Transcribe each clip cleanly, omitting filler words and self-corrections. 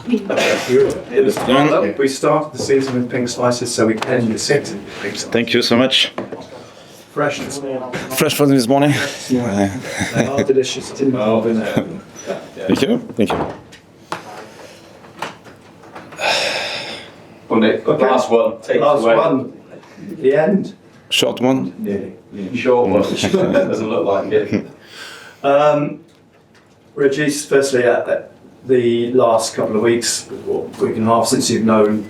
We started the season with pink slices, so we end the season with pink slices. Thank you so much. Fresh this morning. Fresh from this morning. They are delicious. Thank you. Thank you. Okay. Last one. Take Last away. one. The end. Short one. Short one. Doesn't look like it. Regis, firstly, the last couple of weeks, or week and a half since you've known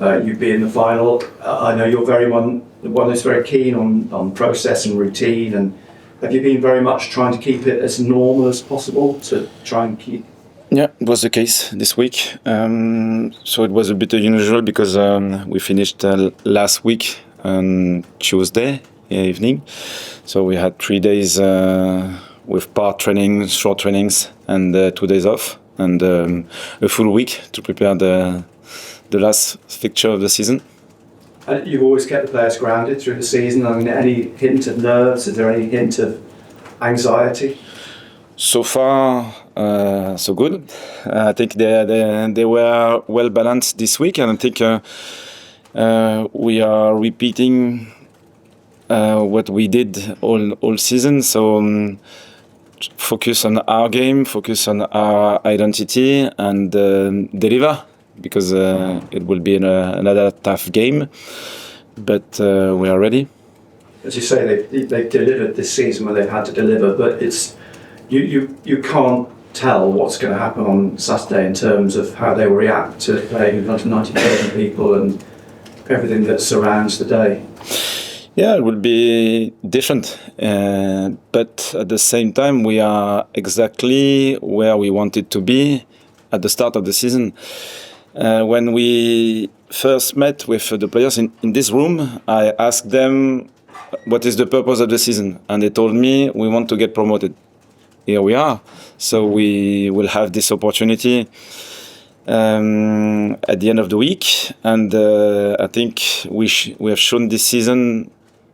you'd be in the final, I know you're one who's very keen on process and routine, and have you been very much trying to keep it as normal as possible to try and keep? Yeah, it was the case this week. So it was a bit unusual because we finished last week on Tuesday evening. So we had 3 days with part training, short trainings, and 2 days off, and a full week to prepare the last fixture of the season. You've always kept the players grounded through the season. I mean, any hint of nerves? Is there any hint of anxiety? So far, so good. I think they were well balanced this week, and I think we are repeating what we did all season. So focus on our game, focus on our identity, and deliver, because it will be another tough game. But we are ready. As you say, they've delivered this season where they've had to deliver, but it's you can't tell what's going to happen on Saturday in terms of how they will react to playing in front of 90,000 people and everything that surrounds the day. Yeah, it will be different, but at the same time, we are exactly where we wanted to be at the start of the season. When we first met with the players in this room, I asked them what is the purpose of the season, and they told me we want to get promoted. Here we are, so we will have this opportunity at the end of the week, and I think we have shown this season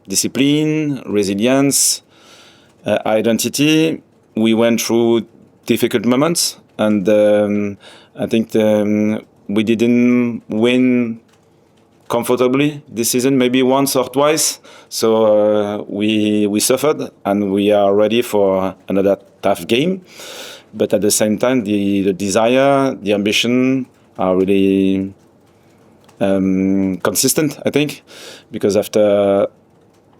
discipline, resilience, identity. We went through difficult moments, and I think we didn't win comfortably this season, maybe once or twice. So we suffered, and we are ready for another tough game. But at the same time, the desire, the ambition are really consistent, I think, because after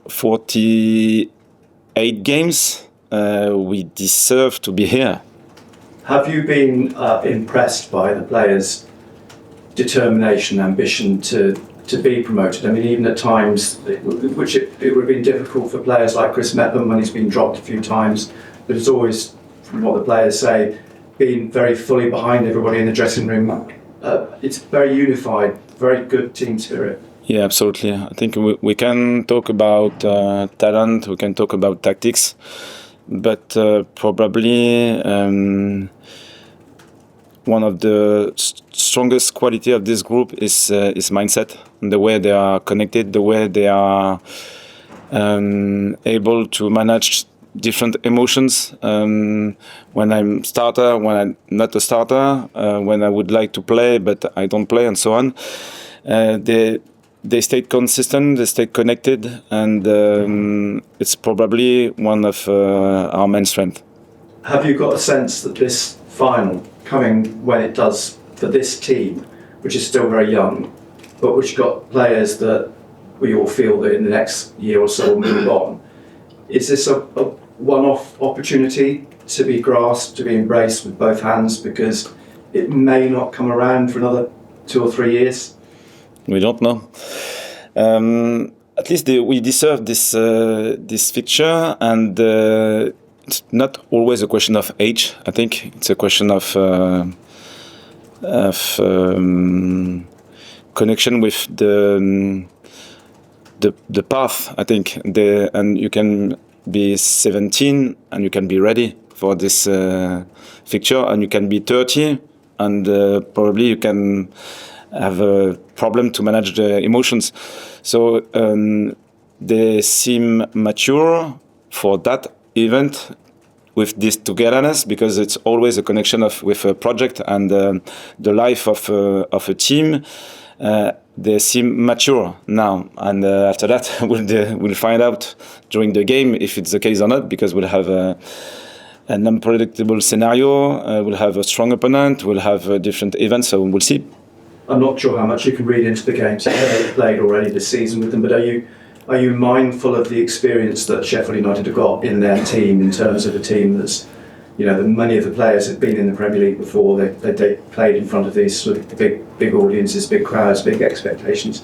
48 games, we deserve to be here. Have you been impressed by the players' determination, ambition to be promoted? I mean, even at times, which it would have been difficult for players like Chris Mepham when he's been dropped a few times, but it's always, from what the players say, been very fully behind everybody in the dressing room. It's very unified, very good team spirit. Yeah, absolutely. I think we can talk about talent, we can talk about tactics, but probably one of the strongest quality of this group is mindset, and the way they are connected, the way they are able to manage different emotions. When I'm starter, when I'm not a starter, when I would like to play but I don't play, and so on. They stayed consistent, they stayed connected, and it's probably one of our main strengths. Have you got a sense that this final, coming when it does for this team, which is still very young, but which got players that we all feel that in the next year or so will move on, is this a one-off opportunity to be grasped, to be embraced with both hands, because it may not come around for another 2 or 3 years? We don't know. At least we deserve this fixture, and it's not always a question of age. I think it's a question of connection with the path. I think and you can be 17 and you can be ready for this fixture, and you can be 30 and probably you can have a problem to manage the emotions. So they seem mature for that event with this togetherness, because it's always a connection with a project and the life of a team. They seem mature now, and after that we'll find out during the game if it's the case or not, because we'll have an unpredictable scenario, we'll have a strong opponent, we'll have different events, so we'll see. I'm not sure how much you can read into the games you've played already this season with them, but are you mindful of the experience that Sheffield United have got in their team, in terms of a team that's, many of the players have been in the Premier League before, they played in front of these sort of big audiences, big crowds, big expectations?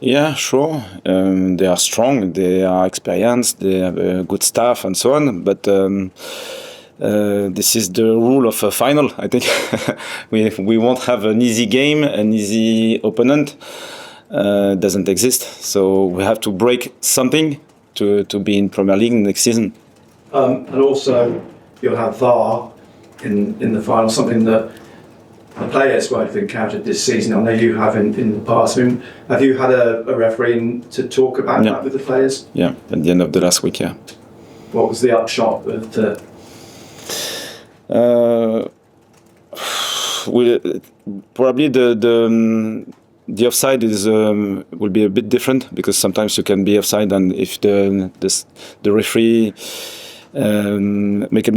Yeah, sure. They are strong, they are experienced, they have a good staff and so on, but this is the rule of a final, I think. we won't have an easy game, an easy opponent. Doesn't exist, so we have to break something to be in Premier League next season. And also you'll have VAR in the final, something that the players won't have encountered this season. I know you have in the past. I mean, have you had a referee to talk about that with the players? Yeah, at the end of the last week, yeah. What was the upshot of the... Probably the offside is will be a bit different, because sometimes you can be offside, and if the referee makes a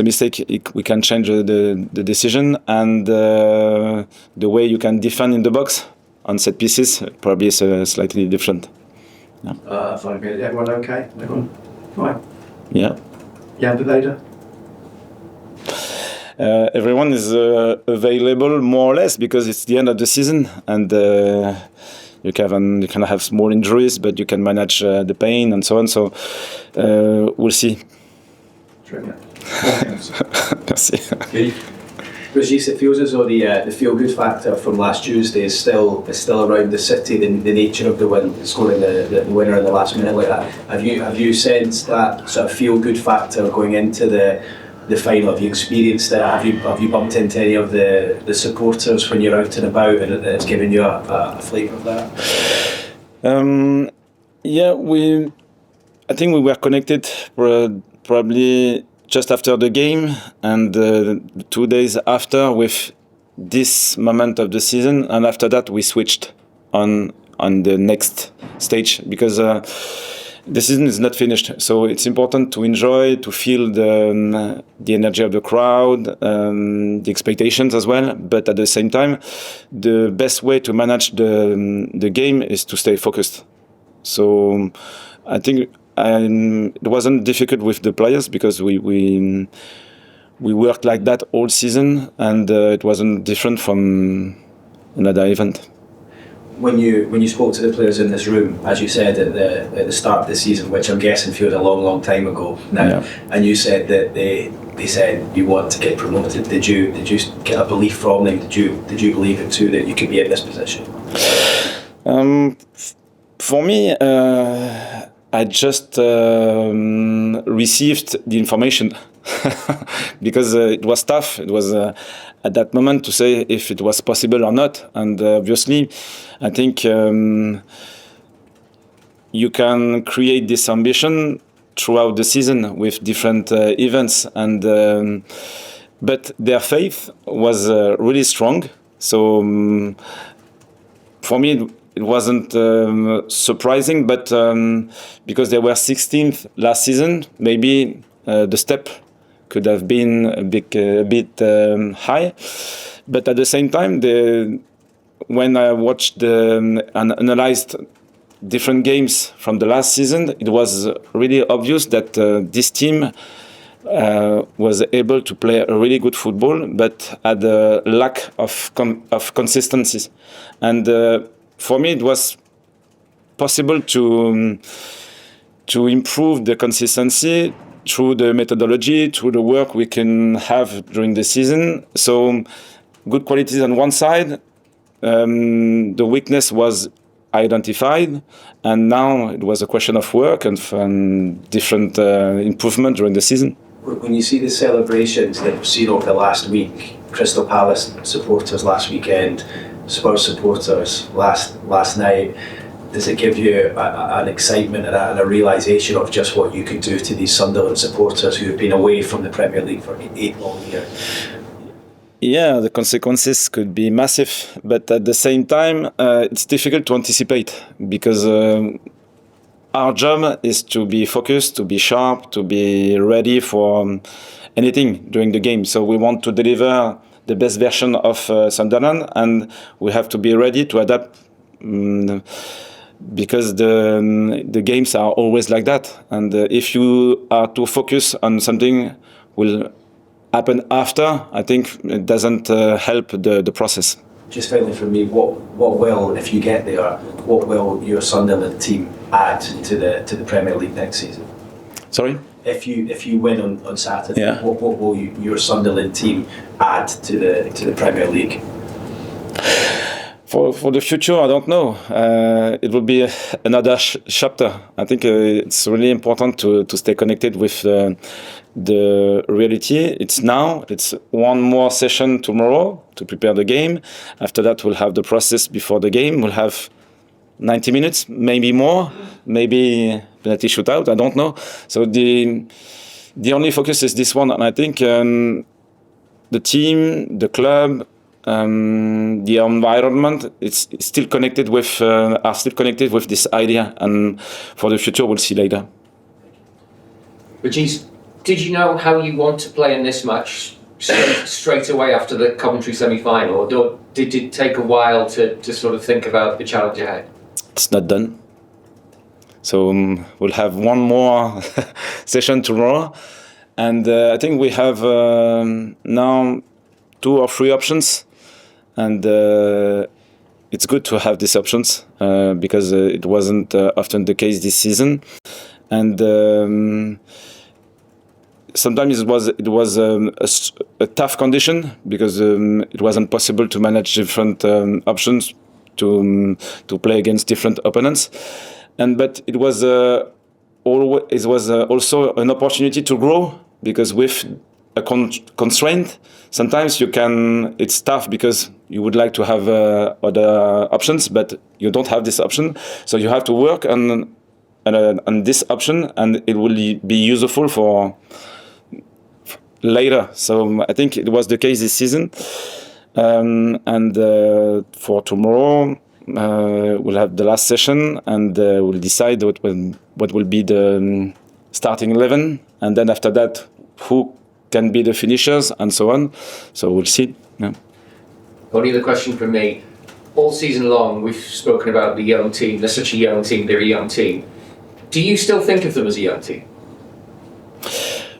mistake, we can change the decision, and the way you can defend in the box on set pieces probably is slightly different. Yeah. Fine. Everyone okay? Everyone fine? Yeah. Jan de Vader? Everyone is available more or less, because it's the end of the season, and you can have small injuries, but you can manage the pain and so on. So we'll see. Merci. Regis, it feels as though the feel-good factor from last Tuesday is still around the city. The nature of the win, scoring the winner in the last minute like that. Have you sensed that sort of feel-good factor going into the final? Have you experienced it? Have you bumped into any of the supporters when you're out and about, and it's given you a flavour of that? I think we were connected probably just after the game, and 2 days after, with this moment of the season, and after that we switched on the next stage, because the season is not finished, so it's important to enjoy, to feel the energy of the crowd, the expectations as well. But at the same time, the best way to manage the game is to stay focused. So I think it wasn't difficult with the players, because we worked like that all season, and it wasn't different from another event. When you spoke to the players in this room, as you said at the start of the season, which I'm guessing feels a long time ago now, and you said that they said you want to get promoted. Did you get a belief from them? Did you believe it too, that you could be in this position? For me, I just received the information because it was tough. It was at that moment to say if it was possible or not. And obviously, I think you can create this ambition throughout the season with different events. And but their faith was really strong. So for me, it wasn't surprising, but because they were 16th last season, maybe the step could have been a bit high. But at the same time, when I watched and analyzed different games from the last season, it was really obvious that this team was able to play a really good football, but had a lack of consistency. And for me, it was possible to improve the consistency through the methodology, through the work we can have during the season. So, good qualities on one side, the weakness was identified, and now it was a question of work and different improvement during the season. When you see the celebrations that we've seen over the last week, Crystal Palace supporters last weekend, Spurs supporters last night, it give you an excitement and a realisation of just what you could do to these Sunderland supporters who have been away from the Premier League for 8 long years? Yeah, the consequences could be massive, but at the same time, it's difficult to anticipate because our job is to be focused, to be sharp, to be ready for anything during the game. So we want to deliver the best version of Sunderland, and we have to be ready to adapt because the games are always like that. And if you are too focused on something, will happen after, I think it doesn't help the process. Just finally from me, what will, if you get there, what will your Sunderland team add to the Premier League next season? Sorry? If you win on Saturday, Yeah. what will your Sunderland team add to the Premier League? For the future, I don't know. It will be another chapter. I think it's really important to stay connected with the reality. It's now. It's one more session tomorrow to prepare the game. After that, we'll have the process before the game. We'll have 90 minutes, maybe more, maybe penalty shootout. I don't know. So the only focus is this one, and I think the team, the club. The environment it's still connected with are still connected with this idea, and for the future we'll see later. Regis, did you know how you want to play in this match straight away after the Coventry semi-final, or did it take a while to sort of think about the challenge ahead? It's not done, so we'll have one more session tomorrow, and I think we have now 2 or 3 options. And it's good to have these options because it wasn't often the case this season. And sometimes it was a tough condition because it wasn't possible to manage different options to play against different opponents. But it was also an opportunity to grow because with a constraint, sometimes it's tough because you would like to have other options, but you don't have this option. So you have to work on this option, and it will be useful for later. So I think it was the case this season. And for tomorrow, we'll have the last session, and we'll decide what will be the starting 11, and then after that, who can be the finishers and so on. So we'll see. Yeah. Only other question from me. All season long, we've spoken about the young team. They're such a young team. They're a young team. Do you still think of them as a young team?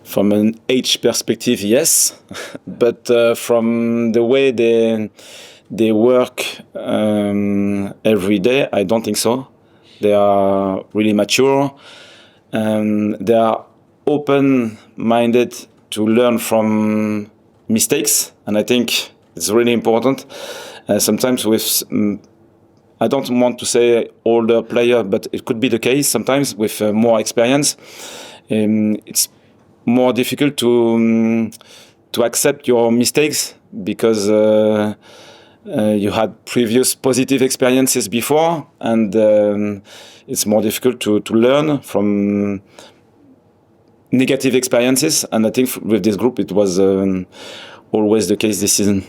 From an age perspective, yes. But from the way they work every day, I don't think so. They are really mature. They are open-minded to learn from mistakes, and I think it's really important. Sometimes with, I don't want to say older player, but it could be the case sometimes with more experience. It's more difficult to accept your mistakes because you had previous positive experiences before, and it's more difficult to learn from negative experiences, and I think with this group it was always the case this season.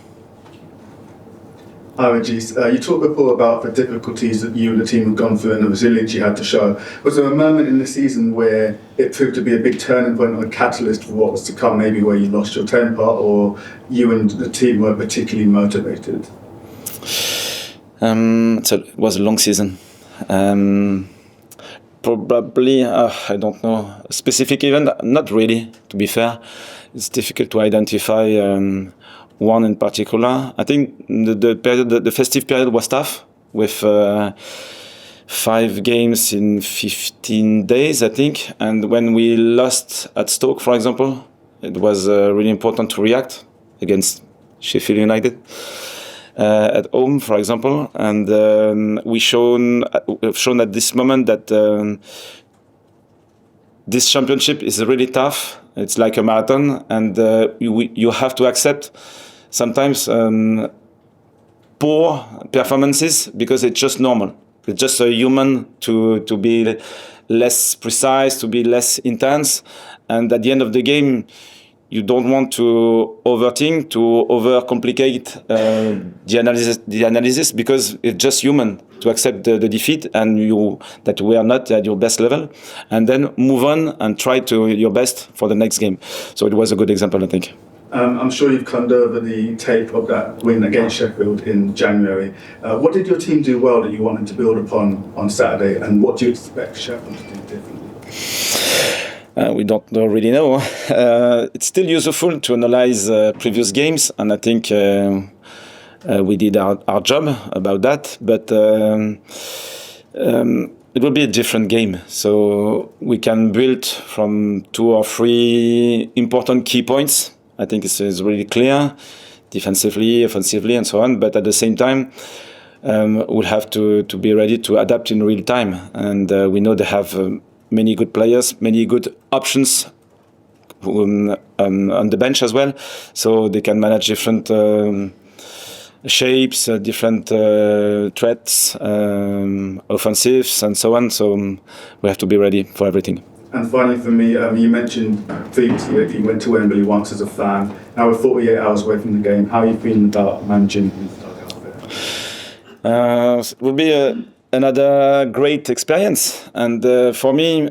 Hi Regis, you talked before about the difficulties that you and the team have gone through and the resilience you had to show. Was there a moment in the season where it proved to be a big turning point or a catalyst for what was to come, maybe where you lost your temper or you and the team weren't particularly motivated? So it was a long season. Probably, I don't know, a specific event, not really, to be fair. It's difficult to identify one in particular. I think the festive period was tough with 5 games in 15 days, I think. And when we lost at Stoke, for example, it was really important to react against Sheffield United. At home, for example, and we've shown at this moment that this championship is really tough. It's like a marathon, and you have to accept sometimes poor performances because it's just normal. It's just a human to be less precise, to be less intense, and at the end of the game, you don't want to overthink, to overcomplicate the analysis, because it's just human to accept the defeat and that we are not at your best level, and then move on and try to your best for the next game. So it was a good example, I think. I'm sure you've conned over the tape of that win against Sheffield in January. What did your team do well that you wanted to build upon on Saturday, and what do you expect Sheffield to do differently? We don't really know. It's still useful to analyze previous games, and I think we did our job about that. But it will be a different game, so we can build from 2 or 3 important key points. I think it's really clear, defensively, offensively, and so on. But at the same time, we'll have to be ready to adapt in real time. And we know they have many good players, many good options on the bench as well. So they can manage different shapes, different threats, offensives, and so on. So we have to be ready for everything. And finally for me, you mentioned previously that you went to Wembley once as a fan. Now we're 48 hours away from the game. How are you feeling about managing the dugout there? It will be another great experience. And for me,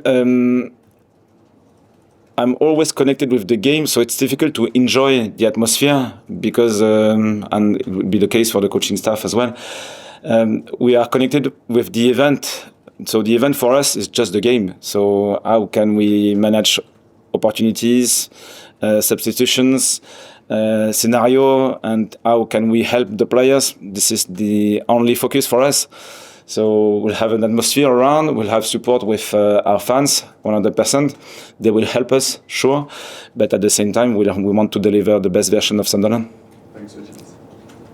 I'm always connected with the game, so it's difficult to enjoy the atmosphere because, and it would be the case for the coaching staff as well, we are connected with the event. So the event for us is just the game. So how can we manage opportunities, substitutions, scenario, and how can we help the players? This is the only focus for us. So we'll have an atmosphere around, we'll have support with our fans, 100%. They will help us, sure. But at the same time, we want to deliver the best version of Sunderland. Thanks, Regis.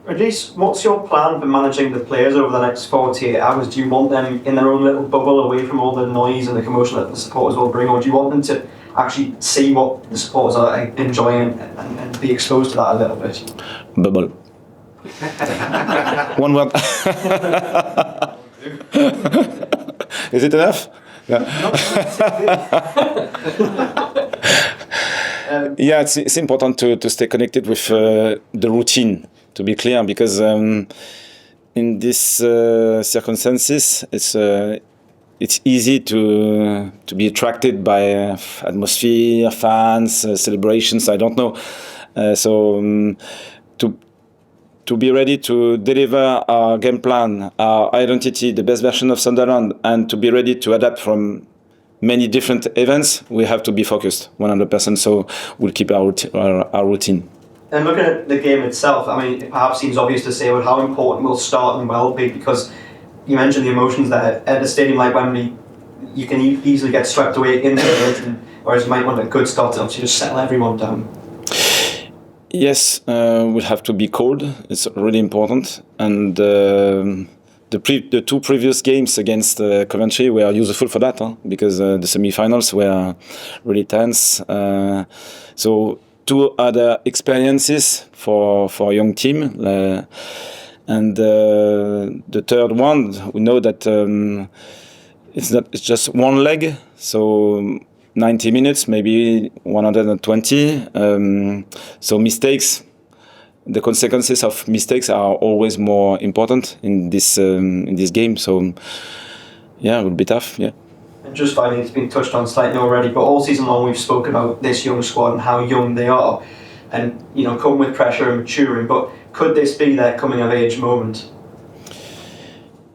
Regis, what's your plan for managing the players over the next 48 hours? Do you want them in their own little bubble away from all the noise and the commotion that the supporters will bring, or do you want them to actually see what the supporters are enjoying and be exposed to that a little bit? Bubble. One word. Is it enough? Yeah. Yeah, it's important to stay connected with the routine, to be clear, because in these circumstances, it's easy to be attracted by atmosphere, fans, celebrations. I don't know. To be ready to deliver our game plan, our identity, the best version of Sunderland, and to be ready to adapt from many different events, we have to be focused 100%. So we'll keep our routine. And looking at the game itself, I mean, it perhaps seems obvious to say, well, how important will start and well be, because you mentioned the emotions that at a stadium like Wembley, you can easily get swept away in the game, whereas you might want a good start to just settle everyone down. Yes, we'll have to be cold. It's really important. And the 2 previous games against Coventry were useful for that, because the semi-finals were really tense. So 2 other experiences for a young team. And the third one, we know that it's just one leg. So 90 minutes, maybe 120. So mistakes, the consequences of mistakes are always more important in this game. So yeah, it will be tough. Yeah. And just finally, it's been touched on slightly already, but all season long we've spoken about this young squad and how young they are, and come with pressure and maturing. But could this be their coming of age moment?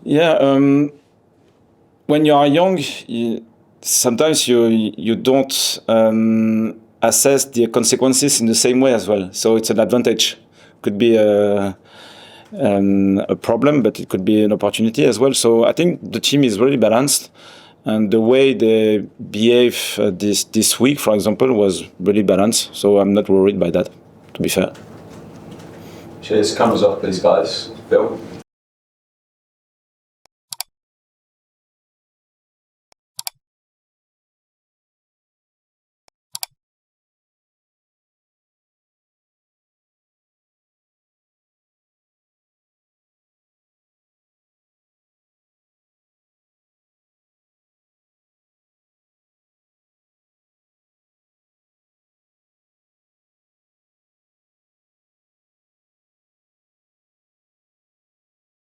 Yeah. When you are young, sometimes you don't assess the consequences in the same way as well. So it's an advantage. Could be a problem, but it could be an opportunity as well. So I think the team is really balanced, and the way they behave this week, for example, was really balanced. So I'm not worried by that, to be fair. Cheers. Cameras off, please, guys. Bill.